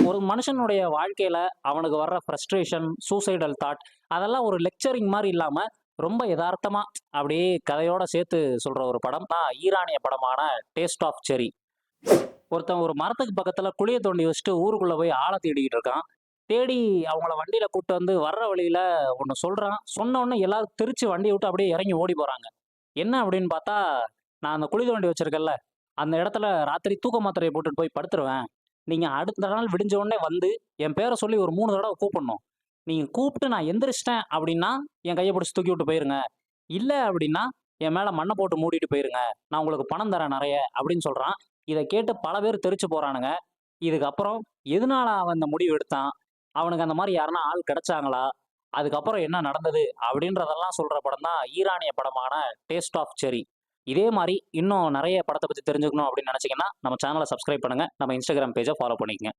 ஒரு மனுஷனுடைய வாழ்க்கையில அவனுக்கு வர்ற ஃப்ரஸ்ட்ரேஷன், சூசைடல் தாட் அதெல்லாம் ஒரு லெக்சரிங் மாரி இல்லாம, ரொம்ப எதார்த்தமா அப்படியே கதையோட சேர்த்து சொல்ற ஒரு படம் தான் ஈரானிய படமான டேஸ்ட் ஆஃப் செர்ரி. ஒருத்தன் ஒரு மரத்துக்கு பக்கத்துல குழிய தோண்டி வச்சுட்டு ஊருக்குள்ள போய் ஆழ தேடிக்கிட்டு இருக்கான். தேடி அவங்கள வண்டியில கூட்டு வந்து வர்ற வழியில ஒண்ணு சொல்றான். சொன்ன உடனே எல்லாரும் தெரிச்சு வண்டிய விட்டு அப்படியே இறங்கி ஓடி போறாங்க. என்ன அப்படின்னு பார்த்தா, "நான் அந்த குழி தோண்டி வச்சிருக்கேன்ல, அந்த இடத்துல ராத்திரி தூக்க மாத்திரைய போட்டுட்டு போய் படுத்துருவேன். நீங்க அடுத்த நாள் விடிஞ்ச உடனே வந்து என் பேர சொல்லி ஒரு 3 தடவ கூப்பிடணும். நீங்க கூப்பிட்டு நான் எந்திரிச்சிட்டேன் அப்படின்னா, என் கைய பிடிச்சு தூக்கி விட்டு போயிருங்க. இல்ல அப்படின்னா, என் மேல மண்ண போட்டு மூடிட்டு போயிருங்க. நான் உங்களுக்கு பணம் தரேன் நெறைய" அப்படின்னு சொல்றான். இத கேட்டு பல பேர் தெறிச்சு போறானுங்க. இதுக்கப்புறம் எதனால அவன் இந்த முடிவு எடுத்தான்? அவனுக்கு அந்த மாரி யாருன்னா ஆள் கிடைச்சாங்களா? அதுக்கப்புறம் என்ன நடந்தது? அப்படின்றதெல்லாம் சொல்ற படம் தான் ஈரானிய படமான டேஸ்ட் ஆஃப் செர்ரி. இதே மாரி இன்னும் நெறைய படத்த பத்தி தெரிஞ்சுக்கணும் அப்படின்னு நெனச்சீங்கன்னா, நம்ம சேனல சப்ஸ்கிரைப் பண்ணுங்க. நம்ம Instagram பேஜ ஃபாலோ பண்ணிக்கங்க.